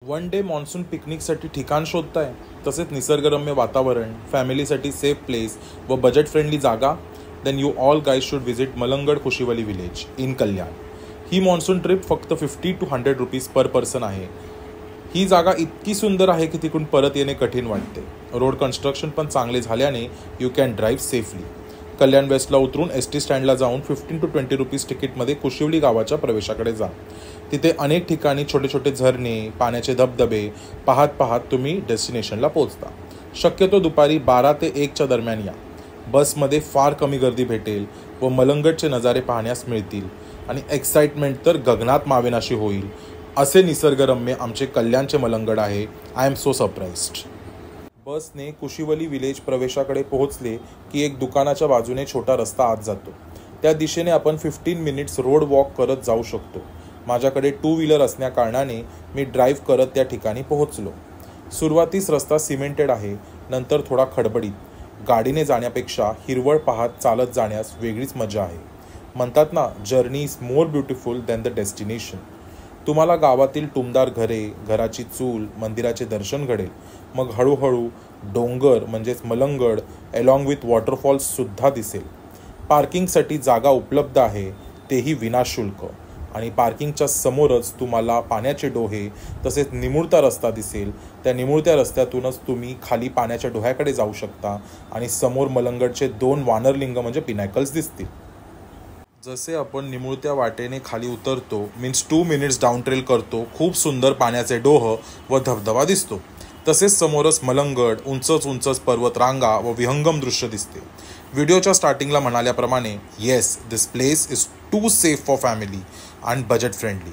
One day monsoon पिकनिकसाठी ठिकाण शोधताय, तसेच निसर्गरम्य वातावरण, फॅमिलीसाठी सेफ प्लेस व बजेट फ्रेंडली जागा, then you all guys should visit Malangad Kushivali village in Kalyan. ही मॉन्सून ट्रिप फक्त 50 to 100 रुपीज पर पर्सन आहे। ही जागा इतकी सुंदर आहे की तिकडून परत येणे कठीण वाटते। रोड कन्स्ट्रक्शन पण चांगले झाल्याने यू कॅन ड्राईव्ह सेफली। कल्याण वेस्टला उतरून ST स्टँडला जाऊन 15 to 20 रुपीज तिकीटमध्ये कुशिवली गावाच्या प्रवेशाकडे जा। तिथे अनेक ठिकाणी छोटे छोटे झरणे, पाण्याचे धबधबे पाहत पाहत तुम्ही डेस्टिनेशनला पोहोचता। शक्यतो दुपारी 12 ते 1च्या दरम्यान या। बसमध्ये फार कमी गर्दी भेटेल व मलंगडचे नजारे पाहण्यास मिळतील आणि एक्साइटमेंट तर गगनात मावेनाशी होईल। असे निसर्गरम्य आमचे कल्याणचे मलंगड आहे। I am so surprised. बसने कुशिवली विलेज प्रवेशाकडे पोहोचले की एक दुकानाच्या बाजूने छोटा रस्ता आत जातो। त्या दिशेने आपण 15 मिनिट्स रोड वॉक करत जाऊ शकतो। माझ्याकडे 2 व्हीलर असल्या कारणाने मी ड्राईव्ह करत त्या ठिकाणी पोहोचलो। सुरुवातीस रस्ता सिमेंटेड आहे, नंतर थोडा खडबडीत। गाडीने जाण्यापेक्षा हिरवळ पाहत चालत जाण्यास वेगळीच मजा आहे। म्हणतात ना, journey is more beautiful than the destination. तुम्हाला गावातील टुमदार घरे, घराची चूल, मंदिराचे दर्शन घडेल। मग हळूहळू डोंगर म्हणजेच मलंगड अलॉंग विथ वॉटरफॉल्स सुद्धा दिसेल। पार्किंगसाठी जागा उपलब्ध आहे, तेही विनाशुल्क। आणि पार्किंगच्या समोरच तुम्हाला पाण्याचे डोहे तसेच निमुळता रस्ता दिसेल। त्या निमुळत्या रस्त्यातूनच तुम्ही खाली पाण्याच्या डोह्याकडे जाऊ शकता आणि समोर मलंगडचे 2 वानरलिंग म्हणजे पिनॅकल्स दिसतील। जसे आपण निमुळत्या वाटेने खाली उतरतो, मीन्स 2 मिनिट्स डाऊन ट्रेल करतो, खूप सुंदर पाण्याचे डोह व धबधबा दिसतो। तसेच समोरच मलंगड, उंच पर्वत रांगा व विहंगम दृश्य दिसते। व्हिडिओच्या स्टार्टिंगला म्हणाल्याप्रमाणे, yes, this place is too safe for family and budget friendly.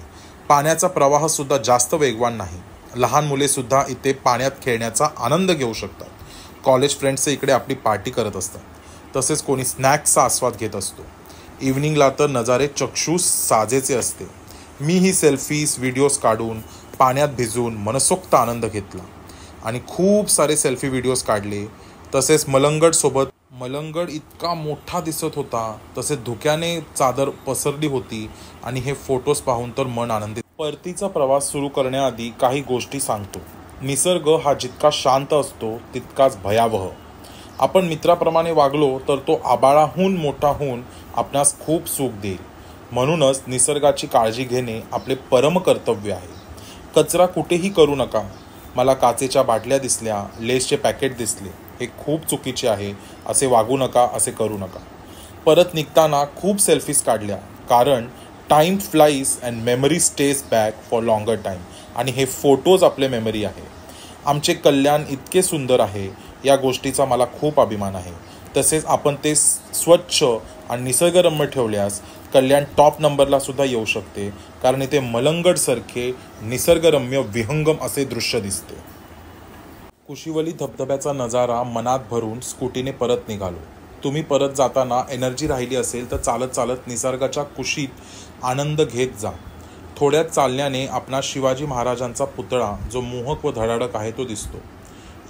पाण्याचा प्रवाह सुद्धा जास्त वेगवान नाही। लहान मुले सुद्धा इथे पाण्यात खेळण्याचा आनंद घेऊ शकतात। कॉलेज फ्रेंड्स इकडे आपली पार्टी करत असतात। तसेच कोणी स्नॅक्सचा आस्वाद घेत असतो। इव्हनिंगला तर नजारे चक्षुष साजेचे असते। मी ही सेल्फीज व्हिडिओज काढून पाण्यात भिजून मनसोक्त आनंद घेतला आणि खूप सारे सेल्फी व्हिडिओज काढले। तसेच मलंगड इतका मोठा दिसत होता, तसेच धुक्याने चादर पसरली होती आणि हे फोटोज पाहून तर मन आनंदित। परतीचा प्रवास सुरू करण्याआधी काही गोष्टी सांगतो। निसर्ग हा जितका शांत असतो तितकाच भयावह। आपण मित्राप्रमाणे वागलो तर तो आबाळाहून मोठा होऊन आपणास खूप सुख देईल। म्हणूनच निसर्गाची काळजी घेणे आपले परम कर्तव्य आहे। कचरा कुठेही करू नका। मला काचेच्या बाटल्या दिसल्या, लेसचे पॅकेट दिसले, हे खूप चुकीचे आहे। असे वागू नका, असे करू नका। परत निघताना खूप सेल्फीज काढल्या, कारण time flies and memory stage back for longer time. आणि हे फोटोज आपले मेमरी आहे। आमचे कल्याण इतके सुंदर आहे, या गोष्टीचा मला खूप अभिमान आहे। तसेच आपण ते स्वच्छ आणि निसर्गरम्य ठेवल्यास कल्याण टॉप नंबरला सुद्धा येऊ शकते, कारण इथे मलंगडसारखे निसर्गरम्य विहंगम असे दृश्य दिसते। कुशिवली धबधब्याचा नजारा मनात भरून स्कूटीने परत निघालो। तुम्ही परत जाताना एनर्जी राहिली असेल तर चालत चालत निसर्गाच्या कुशीत आनंद घेत जा। थोड्यात चालण्याने आपणास शिवाजी महाराजांचा पुतळा, जो मोहक व धडाडक आहे, तो दिसतो।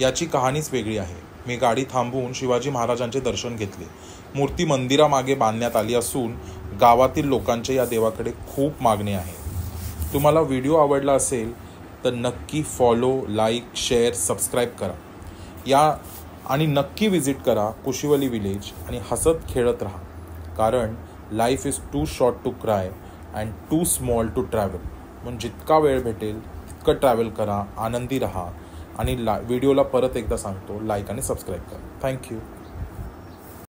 याची कहाणीच वेगळी आहे। मी गाडी थांबवून शिवाजी महाराजांचे दर्शन घेतले। मूर्ती मंदिरामागे बांधण्यात आली असून गावातील लोकांचे या देवाकडे खूप मागणी आहे। तुम्हाला व्हिडिओ आवडला असेल तर नक्की फॉलो, लाईक, शेअर, सबस्क्राईब करा आणि नक्की विजिट करा कुशिवली विलेज आणि हसत खेळत राहा, कारण life is too short to cry and too small to travel. म्हणून जितका वेळ भेटेल तितकं ट्रॅव्हल करा, आनंदी राहा आणि व्हिडिओला परत एकदा सांगतो, लाईक आणि सबस्क्राईब करा। थँक्यू।